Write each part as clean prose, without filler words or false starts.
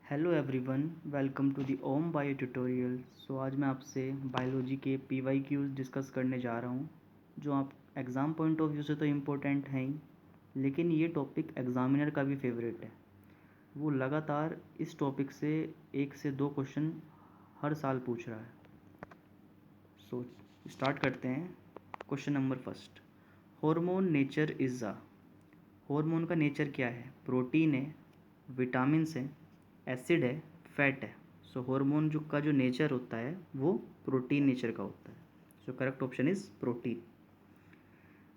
Hello everyone, welcome to the Om bio tutorial. So आज मैं आपसे बायोलॉजी के PYQs डिस्कस करने जा रहा हूँ, जो आप एग्ज़ाम पॉइंट ऑफ व्यू से तो इम्पोर्टेंट हैं ही, लेकिन ये टॉपिक एग्ज़ामिनर का भी फेवरेट है। वो लगातार इस टॉपिक से 1 से 2 क्वेश्चन हर साल पूछ रहा है। सो स्टार्ट करते हैं। Question number first, hormone nature is a. Hormone का नेचर क्या है? प्रोटीन है, विटामिन्स है, एसिड है, फैट है। सो हार्मोन का जो नेचर होता है वो प्रोटीन नेचर का होता है। So correct option is protein.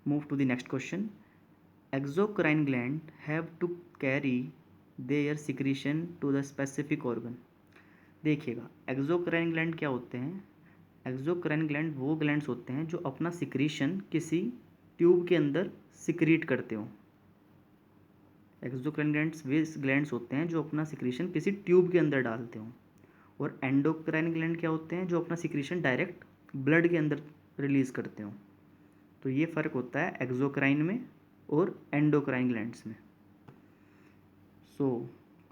Move to the next question. Exocrine gland have to carry their secretion to the specific organ. देखिएगा, एक्सोक्राइन ग्लैंड क्या होते हैं? एक्सोक्राइन ग्लैंड वो ग्लैंड्स होते हैं जो अपना सिक्रीशन किसी ट्यूब के अंदर सिक्रीट करते हो। एक्सोक्राइन ग्लैंड्स वे ग्लैंड्स होते हैं जो अपना सिक्रीशन किसी ट्यूब के अंदर डालते हो, और एंडोक्राइन ग्लैंड क्या होते हैं जो अपना सिक्रीशन डायरेक्ट ब्लड के अंदर रिलीज करते हो। तो ये फ़र्क होता है एक्सोक्राइन में और एंडोक्राइन ग्लैंड्स में। So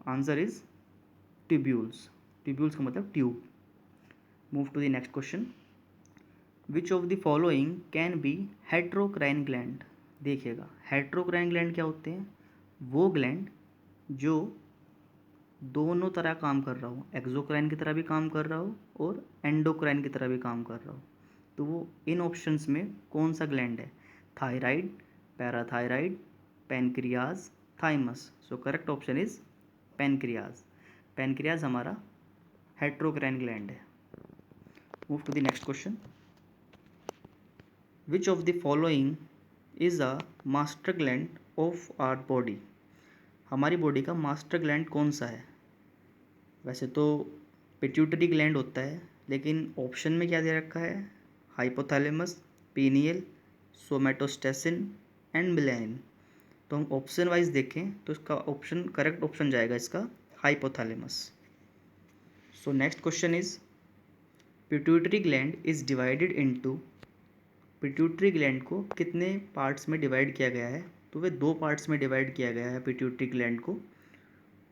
answer is tubules. Tubules का मतलब tube. Move to the next question. Which of the following can be heterocrine gland. देखिएगा, हेट्रोक्राइन ग्लैंड क्या होते हैं? वो ग्लैंड जो दोनों तरह काम कर रहा हो, एक्सोक्राइन की तरह भी काम कर रहा हो और एंडोक्राइन की तरह भी काम कर रहा हो। तो वो इन ऑप्शंस में कौन सा ग्लैंड है? Thyroid, parathyroid, pancreas, thymus. So correct option is pancreas. Pancreas हमारा हेट्रोक्राइन ग्लैंड है। Move to the next question. Which of the following is a master gland of our body. हमारी बॉडी का master gland कौन सा है? वैसे तो pituitary gland होता है, लेकिन ऑप्शन में क्या दे रखा है? Hypothalamus, pineal, somatostatin and melanin. तो हम ऑप्शन वाइज देखें तो इसका ऑप्शन करेक्ट ऑप्शन जाएगा इसका hypothalamus. So next question is pituitary gland is divided into. Pituitary gland को कितने पार्ट्स में डिवाइड किया गया है? तो वे 2 पार्ट्स में डिवाइड किया गया है पिट्यूटरी ग्लैंड को,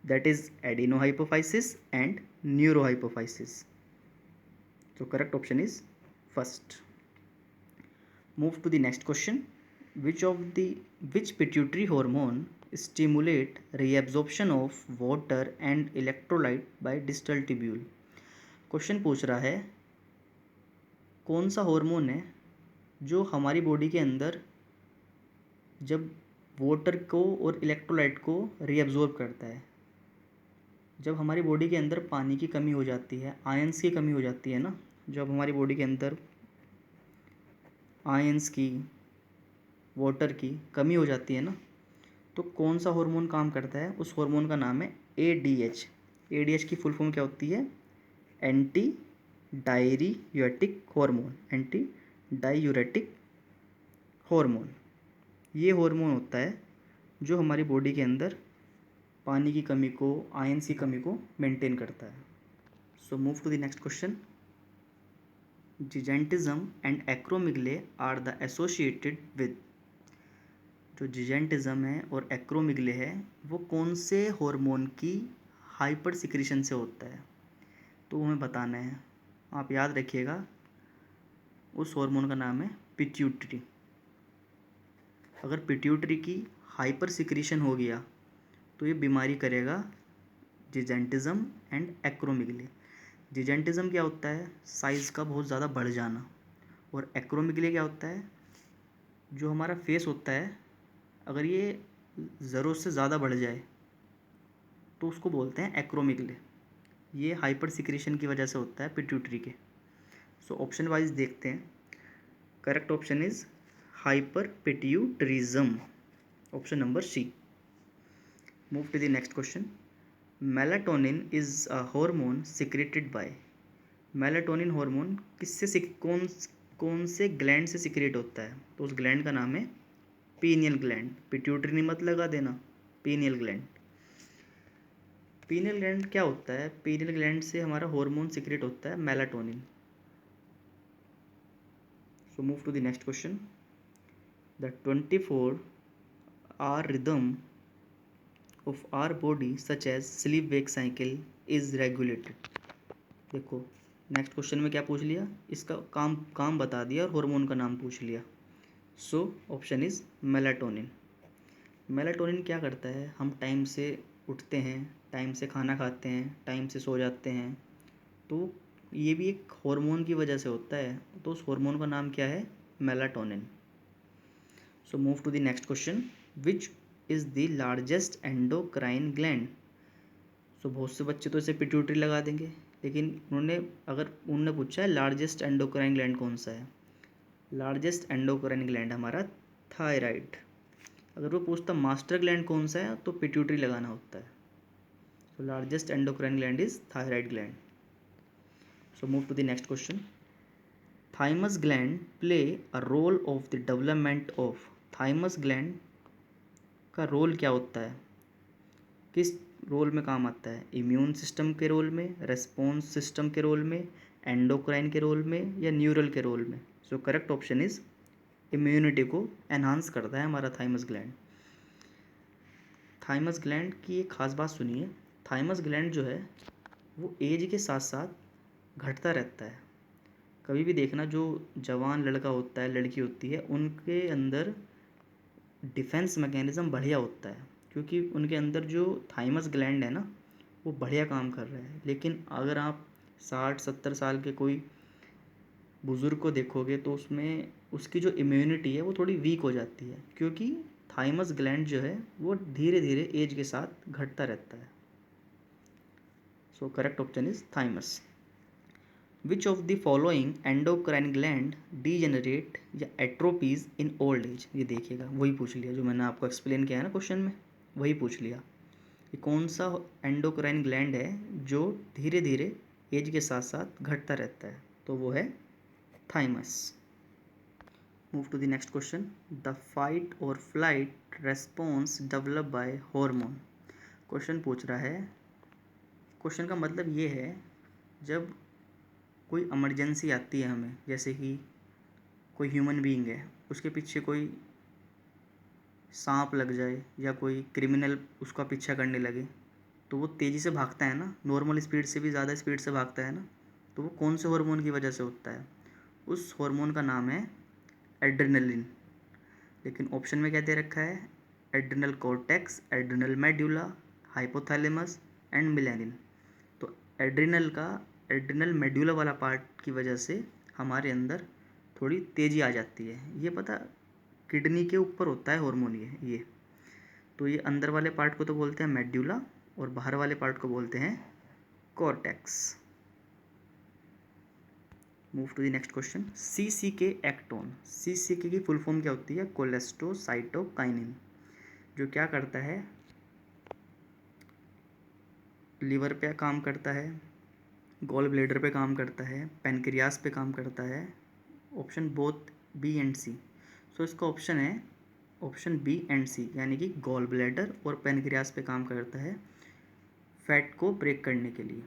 that is adenohypophysis and neurohypophysis. So correct option is first. Move to the next question. Which pituitary hormone stimulate reabsorption of water and electrolyte by distal tubule? Question पूछ रहा है कौन सा hormone है जो हमारी body के अंदर जब वाटर को और इलेक्ट्रोलाइट को रीअब्जॉर्ब करता है। जब हमारी बॉडी के अंदर पानी की कमी हो जाती है, आयंस की कमी हो जाती है ना, जब हमारी बॉडी के अंदर आयंस की, वाटर की कमी हो जाती है ना, तो कौन सा हार्मोन काम करता है? उस हार्मोन का नाम है ADH। ADH की फुल फॉर्म क्या होती है? Anti diuretic hormone. Anti diuretic hormone ये हार्मोन होता है जो हमारी बॉडी के अंदर पानी की कमी को, आयंस की कमी को मेंटेन करता है। So move to the next question. Gigantism and acromegaly are the associated with. जो जिजेंटिज्म है और एक्रोमिगले है वो कौन से हार्मोन की हाइपर सिक्रीशन से होता है? तो हमें बताना है। आप याद रखिएगा, उस हार्मोन का नाम है पिट्यूटरी। अगर पिट्यूटरी की हाइपर सिक्रीशन हो गया तो ये बीमारी करेगा जिजेंटिज्म एंड एक्रोमिगले। जिजेंटिज्म क्या होता है? साइज़ का बहुत ज़्यादा बढ़ जाना। और एक्रोमिगले क्या होता है? जो हमारा फेस होता है, अगर ये ज़रूरत से ज़्यादा बढ़ जाए तो उसको बोलते हैं एक्रोमिगले। ये हाइपर सिक्रीशन की वजह से होता है पिट्यूटरी के। सो ऑप्शन वाइज देखते हैं। Correct option is hyper pituitarism, option number C. Move to the next question. Melatonin is a hormone secreted by. Melatonin hormone कौन से ग्लैंड से सिक्रेट होता है? तो उस ग्लैंड का नाम है पीनियल ग्लैंड। पिट्यूटरी नहीं मत लगा देना, पीनियल ग्लैंड। पीनियल ग्लैंड क्या होता है? पीनियल ग्लैंड से हमारा हार्मोन सिक्रेट होता है melatonin. So move to the next question. The 24 hour rhythm of our body such as sleep wake cycle is regulated। देखो नेक्स्ट क्वेश्चन में क्या पूछ लिया, इसका काम बता दिया और हार्मोन का नाम पूछ लिया। सो ऑप्शन इज मेलाटोनिन। मेलाटोनिन क्या करता है, हम टाइम से उठते हैं, टाइम से खाना खाते हैं, टाइम से सो जाते हैं, तो ये भी एक हार्मोन की वजह से होता है। तो उस हार्मोन का नाम क्या है, melatonin. So move to the next question, which is the largest endocrine gland. So बहुत से बच्चे तो इसे पिट्यूटरी लगा देंगे, लेकिन उन्होंने पूछा है लार्जेस्ट एंडोक्राइन ग्लैंड कौन सा है। लार्जेस्ट एंडोक्राइन ग्लैंड हमारा थायराइड। अगर वो पूछता मास्टर ग्लैंड कौन सा है तो पिट्यूटरी लगाना होता है। So largest endocrine gland is thyroid gland. So move to the next question, thymus gland play a role of the development of. Thymus gland का रोल क्या होता है, किस रोल में काम आता है, इम्यून सिस्टम के रोल में, रेस्पॉन्स सिस्टम के रोल में, एंडोक्राइन के रोल में, या न्यूरल के रोल में। So correct option is immunity को एनहांस करता है हमारा थाइमस ग्लैंड। थाइमस ग्लैंड की एक खास बात सुनिए, थाइमस ग्लैंड जो है वो एज के साथ साथ घटता रहता है। कभी भी देखना, जो जवान लड़का होता है, लड़की होती है, उनके अंदर डिफेंस मैकेनिज़्म बढ़िया होता है, क्योंकि उनके अंदर जो थाइमस ग्लैंड है ना वो बढ़िया काम कर रहा है। लेकिन अगर आप 60-70 साल के कोई बुज़ुर्ग को देखोगे तो उसमें उसकी जो इम्यूनिटी है वो थोड़ी वीक हो जाती है, क्योंकि थाइमस ग्लैंड जो है वो धीरे धीरे एज के साथ घटता रहता है। So correct option is thymus. Which of the following endocrine gland degenerate या एट्रोपीज इन ओल्ड एज। ये देखिएगा वही पूछ लिया जो मैंने आपको एक्सप्लेन किया है ना क्वेश्चन में, वही पूछ लिया कि कौन सा एंडोक्राइन ग्लैंड है जो धीरे धीरे एज के साथ साथ घटता रहता है, तो वो है thymus. Move to the next question, the fight और flight response develop by hormone. Question पूछ रहा है, क्वेश्चन का मतलब ये है जब कोई इमरजेंसी आती है हमें, जैसे कि कोई ह्यूमन बीइंग है, उसके पीछे कोई सांप लग जाए या कोई क्रिमिनल उसका पीछा करने लगे, तो वो तेज़ी से भागता है ना, नॉर्मल स्पीड से भी ज़्यादा स्पीड से भागता है ना, तो वो कौन से हार्मोन की वजह से होता है, उस हार्मोन का नाम है एड्रेनलिन। लेकिन ऑप्शन में क्या दे रखा है, adrenal cortex, adrenal medulla, hypothalamus and melanin. तो एड्रेनल मेड्यूला वाला पार्ट की वजह से हमारे अंदर थोड़ी तेज़ी आ जाती है। ये पता किडनी के ऊपर होता है हार्मोन ये। तो ये अंदर वाले पार्ट को तो बोलते हैं मेड्यूला और बाहर वाले पार्ट को बोलते हैं cortex. Move to the next question, CCK एक्टोन। CCK की फुल फॉर्म क्या होती है, कोलेस्टोसाइटोकाइनिन, जो क्या करता है, लीवर पे काम करता है, गॉल ब्लेडर पे काम करता है, पेनक्रियास पे काम करता है। ऑप्शन बोथ बी एंड सी। सो इसका ऑप्शन है ऑप्शन बी एंड सी, यानी कि गॉल ब्लैडर और पेनक्रियास पे काम करता है फैट को ब्रेक करने के लिए।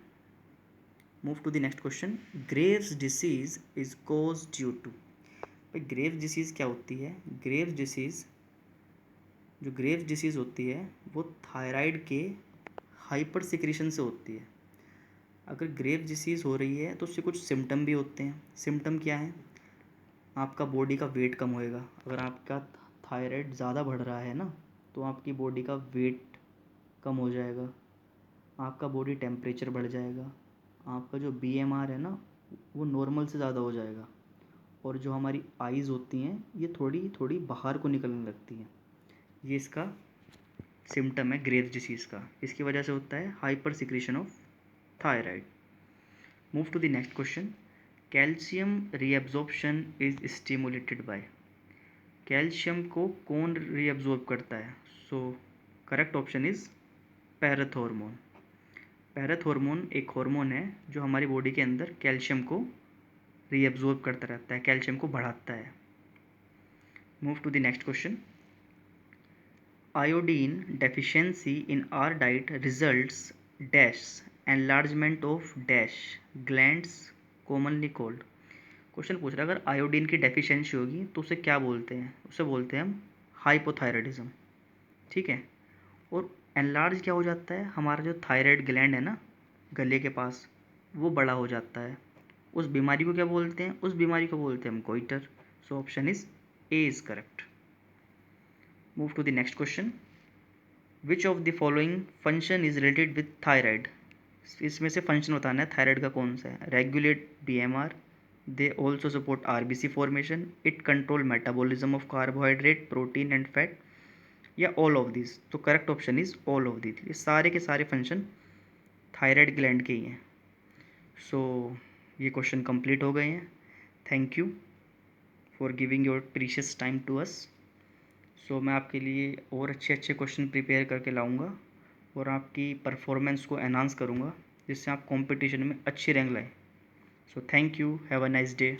Move to the next question, Graves disease is cause due to. भाई ग्रेव्स डिसीज़ क्या होती है, ग्रेव्स डिसीज़ होती है वो थायराइड के हाइपर सिक्रीशन से होती है। अगर ग्रेव्स डिसीज़ हो रही है तो उससे कुछ सिम्टम भी होते हैं। सिम्टम क्या है, आपका बॉडी का वेट कम होएगा। अगर आपका थायराइड ज़्यादा बढ़ रहा है ना तो आपकी बॉडी का वेट कम हो जाएगा, आपका बॉडी टेम्परेचर बढ़ जाएगा, आपका जो BMR है ना वो नॉर्मल से ज़्यादा हो जाएगा, और जो हमारी आइज़ होती हैं ये थोड़ी थोड़ी बाहर को निकलने लगती हैं। ये इसका सिम्टम है ग्रेव्स डिसीज़ का। इसकी वजह से होता है hyper secretion of thyroid. Move to the next question, calcium reabsorption is stimulated by. Calcium को कौन रीअब्जॉर्ब करता है, so correct option is parath hormone. Parath hormone एक हार्मोन है जो हमारी बॉडी के अंदर कैल्शियम को रीअब्जॉर्ब करता रहता है, कैल्शियम को बढ़ाता है। Move to the next question, iodine deficiency in our diet results dash enlargement of dash glands commonly called. Question पूछ रहा है अगर आयोडीन की डेफिशिएंसी होगी तो उसे क्या बोलते हैं, उसे बोलते हैं हम हाइपोथायराइडिज्म। ठीक है, और एनलार्ज क्या हो जाता है, हमारा जो थायराइड ग्लैंड है ना गले के पास, वो बड़ा हो जाता है। उस बीमारी को क्या बोलते हैं, उस बीमारी को बोलते हैं हम goitre. So option is A is correct. Move to the next question. Which of the following function is related with thyroid. इसमें से फंक्शन बताना है थायराइड का कौन सा है। Regulate BMR, they also support RBC formation, it control metabolism of carbohydrate protein and fat, या all of this. तो correct option is all of this. ये सारे के सारे फंक्शन थायराइड ग्लैंड के ही हैं। सो ये क्वेश्चन कंप्लीट हो गए हैं। Thank you for giving your precious time to us. सो मैं आपके लिए और अच्छे अच्छे क्वेश्चन प्रिपेयर करके लाऊंगा और आपकी परफॉर्मेंस को एनहांस करूंगा, जिससे आप कंपटीशन में अच्छी रैंक लाएं। So thank you, have a nice day.